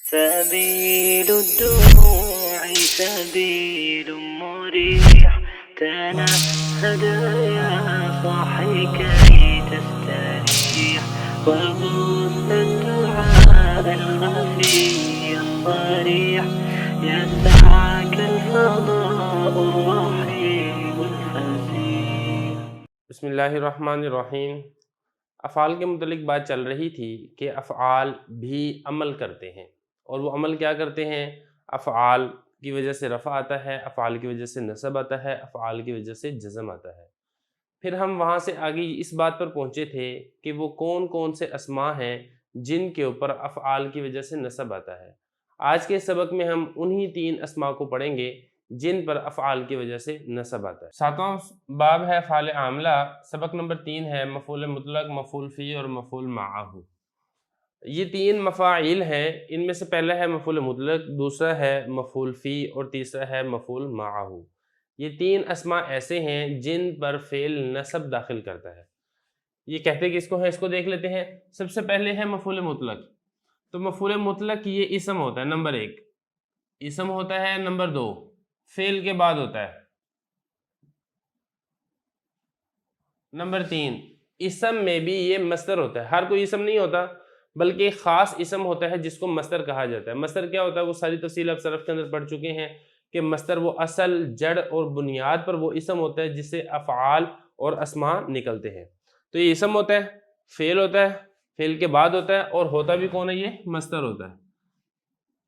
سبيل الدموع سبيل مريح تنهد يا صاحي كي تستريح وغص الدعاء الخفي الصريح يسعك الفضاء الرحيم الفسيح. بسم اللہ الرحمن الرحیم۔ افعال کے متعلق بات چل رہی تھی کہ افعال بھی عمل کرتے ہیں، اور وہ عمل کیا کرتے ہیں؟ افعال کی وجہ سے رفع آتا ہے، افعال کی وجہ سے نصب آتا ہے، افعال کی وجہ سے جزم آتا ہے۔ پھر ہم وہاں سے آگے اس بات پر پہنچے تھے کہ وہ کون کون سے اسماء ہیں جن کے اوپر افعال کی وجہ سے نصب آتا ہے۔ آج کے سبق میں ہم انہی 3 اسماء کو پڑھیں گے جن پر افعال کی وجہ سے نصب آتا ہے۔ 7واں باب ہے افعال عاملہ، سبق نمبر 3 ہے مفعول مطلق، مفعول فی اور مفعول معہ۔ یہ 3 مفاعیل ہیں، ان میں سے پہلا ہے مفعول مطلق، دوسرا ہے مفعول فی اور تیسرا ہے مفعول معہ۔ یہ 3 اسماء ایسے ہیں جن پر فعل نصب داخل کرتا ہے۔ یہ کہتے کس کو ہیں، اس کو دیکھ لیتے ہیں۔ سب سے پہلے ہے مفعول مطلق۔ تو مفعول مطلق یہ اسم ہوتا ہے، نمبر 1 اسم ہوتا ہے، نمبر 2 فعل کے بعد ہوتا ہے، نمبر 3 اسم میں بھی یہ مصدر ہوتا ہے۔ ہر کوئی اسم نہیں ہوتا بلکہ ایک خاص اسم ہوتا ہے جس کو مصدر کہا جاتا ہے۔ مصدر کیا ہوتا ہے وہ ساری تفصیل آپ صرف کے اندر پڑھ چکے ہیں کہ مصدر وہ اصل، جڑ اور بنیاد پر وہ اسم ہوتا ہے جس سے افعال اور اسماء نکلتے ہیں۔ تو یہ اسم ہوتا ہے، فعل ہوتا ہے، فعل کے بعد ہوتا ہے، اور ہوتا بھی کون ہے؟ یہ مصدر ہوتا ہے۔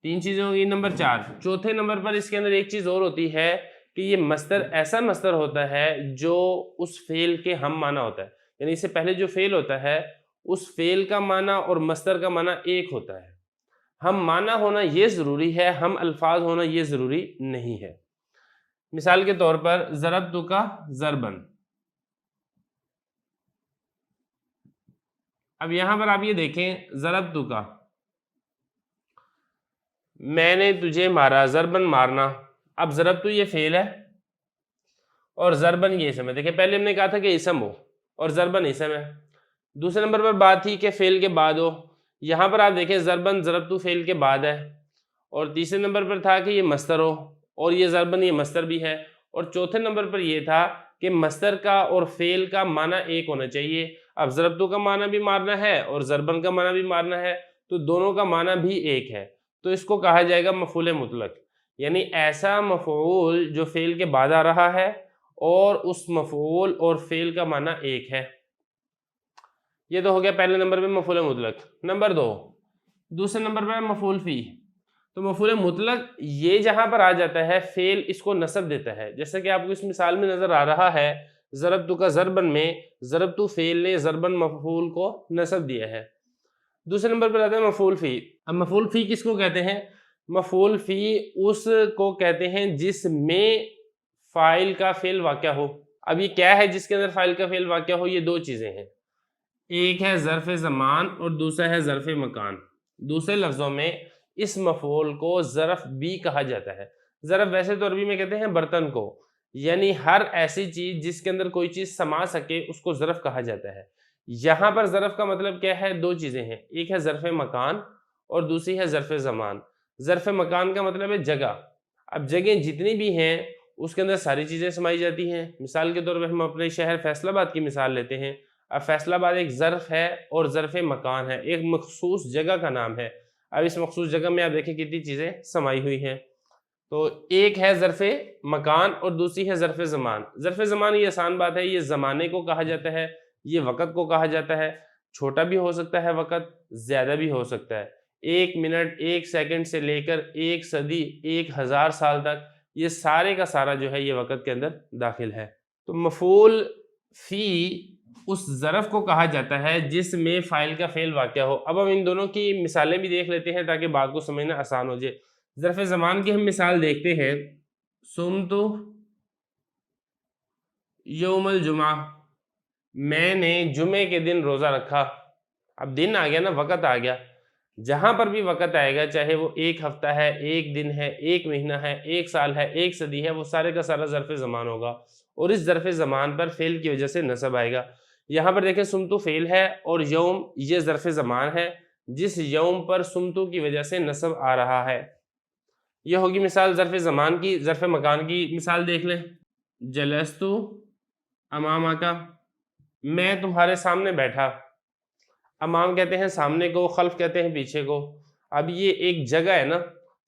3 چیزیں ہوگی۔ نمبر 4 چوتھے نمبر پر اس کے اندر ایک چیز اور ہوتی ہے کہ یہ مصدر ایسا مصدر ہوتا ہے جو اس فعل کے ہم معنی ہوتا ہے، یعنی اس سے پہلے جو فعل ہوتا ہے اس فعل کا معنی اور مصدر کا معنی ایک ہوتا ہے۔ ہم معنی ہونا یہ ضروری ہے، ہم الفاظ ہونا یہ ضروری نہیں ہے۔ مثال کے طور پر ضربتک ضربا، اب یہاں پر آپ یہ دیکھیں ضربتک میں نے تجھے مارا، ضربن مارنا۔ اب ضربتو یہ فعل ہے اور ضربن یہ اسم ہے۔ دیکھیں پہلے ہم نے کہا تھا کہ اسم ہو اور ضربن اسم ہے۔ دوسرے نمبر پر بات تھی کہ فعل کے بعد ہو، یہاں پر آپ دیکھیں ضربن ضربتو فعل کے بعد ہے، اور تیسرے نمبر پر تھا کہ یہ مصدر ہو، اور یہ ضربن یہ مصدر بھی ہے، اور چوتھے نمبر پر یہ تھا کہ مصدر کا اور فعل کا معنی ایک ہونا چاہیے۔ اب ضربتو کا معنی بھی مارنا ہے اور ضربن کا معنی بھی مارنا ہے، تو دونوں کا معنی بھی ایک ہے، تو اس کو کہا جائے گا مفعول مطلق، یعنی ایسا مفعول جو فعل کے بعد آ رہا ہے اور اس مفعول اور فعل کا معنی ایک ہے۔ یہ تو ہو گیا پہلے نمبر پہ مفعول مطلق۔ نمبر 2 دوسرے نمبر پہ مفعول فی۔ تو مفعول مطلق یہ جہاں پر آ جاتا ہے فعل اس کو نصب دیتا ہے، جیسا کہ آپ کو اس مثال میں نظر آ رہا ہے ضربتک ضربن میں ضربتو فعل نے ضربن مفعول کو نصب دیا ہے۔ دوسرے نمبر پر آتا ہے مفعول فی۔ اب مفعول فی کس کو کہتے ہیں؟ مفعول فی اس کو کہتے ہیں جس میں فاعل کا فعل واقع ہو۔ اب یہ کیا ہے جس کے اندر فاعل کا فعل واقع ہو؟ یہ 2 چیزیں ہیں، ایک ہے ظرف زمان اور دوسرا ہے ظرف مکان۔ دوسرے لفظوں میں اس مفعول کو ظرف بھی کہا جاتا ہے۔ ظرف ویسے تو عربی میں کہتے ہیں برتن کو، یعنی ہر ایسی چیز جس کے اندر کوئی چیز سما سکے اس کو ظرف کہا جاتا ہے۔ یہاں پر ظرف کا مطلب کیا ہے؟ 2 چیزیں ہیں، ایک ہے ظرف مکان اور دوسری ہے ظرف زمان۔ ظرف مکان کا مطلب ہے جگہ۔ اب جگہیں جتنی بھی ہیں اس کے اندر ساری چیزیں سمائی جاتی ہیں۔ مثال کے طور پہ ہم اپنے شہر فیصل آباد کی مثال لیتے ہیں۔ اب فیصل آباد ایک ظرف ہے اور ظرف مکان ہے، ایک مخصوص جگہ کا نام ہے۔ اب اس مخصوص جگہ میں آپ دیکھیں کتنی چیزیں سمائی ہوئی ہیں۔ تو ایک ہے ظرف مکان اور دوسری ہے ظرف زمان۔ ظرف زمان یہ آسان بات ہے، یہ زمانے کو کہا جاتا ہے، یہ وقت کو کہا جاتا ہے۔ چھوٹا بھی ہو سکتا ہے وقت، زیادہ بھی ہو سکتا ہے۔ 1 منٹ 1 سیکنڈ سے لے کر 1 صدی 1000 سال تک یہ سارے کا سارا جو ہے یہ وقت کے اندر داخل ہے۔ تو مفعول فی اس ظرف کو کہا جاتا ہے جس میں فاعل کا فعل واقع ہو۔ اب ہم ان دونوں کی مثالیں بھی دیکھ لیتے ہیں تاکہ بات کو سمجھنا آسان ہو جائے۔ ظرف زمان کی ہم مثال دیکھتے ہیں، صمت یوم الجمعہ، میں نے جمعے کے دن روزہ رکھا۔ اب دن آ گیا نا، وقت آ گیا۔ جہاں پر بھی وقت آئے گا، چاہے وہ 1 ہفتہ ہے، 1 دن ہے، 1 مہینہ ہے، 1 سال ہے، 1 صدی ہے، وہ سارے کا سارا ظرف زمان ہوگا، اور اس ظرف زمان پر فعل کی وجہ سے نصب آئے گا۔ یہاں پر دیکھیں صمت فعل ہے اور یوم یہ ظرف زمان ہے، جس یوم پر سمتو کی وجہ سے نصب آ رہا ہے. یہ ہوگی مثال ظرف زمان کی. ظرف مکان کی مثال دیکھ لیں. جلستو امامہ کا، میں تمہارے سامنے بیٹھا. امام کہتے ہیں سامنے کو، خلف کہتے ہیں پیچھے کو. اب یہ ایک جگہ ہے نا،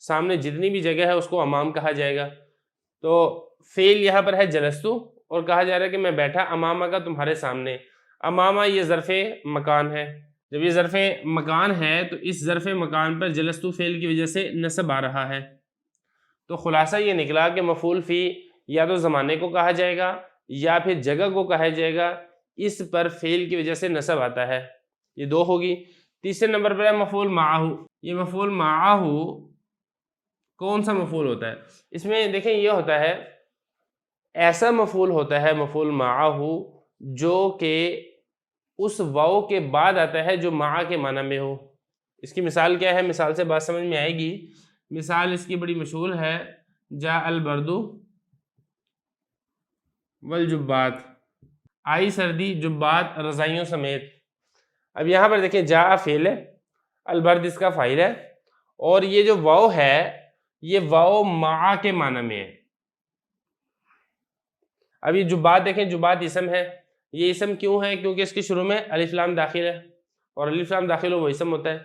سامنے جتنی بھی جگہ ہے اس کو امام کہا جائے گا. تو فعل یہاں پر ہے جلستو اور کہا جا رہا ہے کہ میں بیٹھا امامہ کا تمہارے سامنے. امامہ یہ ظرف مکان ہے. جب یہ ظرف مکان ہے تو اس ظرف مکان پر جلستو فعل کی وجہ سے نصب آ رہا ہے. تو خلاصہ یہ نکلا کہ مفعول فی یا تو زمانے کو کہا جائے گا یا پھر جگہ کو کہا جائے گا، اس پر فعل کی وجہ سے نصب آتا ہے. یہ دو ہوگی. تیسرے نمبر پر ہے مفعول معہ. یہ مفعول معہ کون سا مفعول ہوتا ہے؟ اس میں دیکھیں یہ ہوتا ہے ایسا مفعول ہوتا ہے مفعول معہ جو کہ اس واو کے بعد آتا ہے جو معہ کے معنی میں ہو. اس کی مثال کیا ہے؟ مثال سے بات سمجھ میں آئے گی. مثال اس کی بڑی مشہور ہے، جاء البرد والجبات، آئی سردی جبات رضائیوں سمیت. اب یہاں پر دیکھیں جاء فعل ہے، البرد اس کا فاعل ہے، اور یہ جو واو ہے یہ واو معہ کے معنی میں ہے. اب یہ جبات دیکھیں، جبات اسم ہے. یہ اسم کیوں ہے؟ کیونکہ اس کے شروع میں الف لام داخل ہے، اور الف لام داخل ہو وہ اسم ہوتا ہے.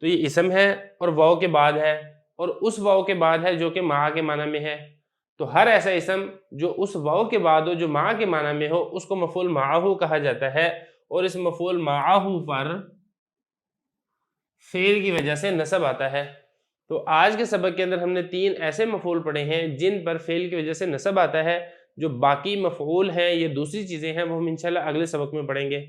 تو یہ اسم ہے اور واو کے بعد ہے، اور اس واو کے بعد ہے جو کہ معہ کے معنی میں ہے. تو ہر ایسا اسم جو اس واو کے بعد ہو جو معہ کے معنی میں ہو اس کو مفعول معہ کہا جاتا ہے، اور اس مفعول معہ پر فعل کی وجہ سے نصب آتا ہے. تو آج کے سبق کے اندر ہم نے 3 ایسے مفعول پڑھے ہیں جن پر فعل کی وجہ سے نصب آتا ہے. جو باقی مفعول ہیں یہ دوسری چیزیں ہیں، وہ ہم انشاءاللہ اگلے سبق میں پڑھیں گے.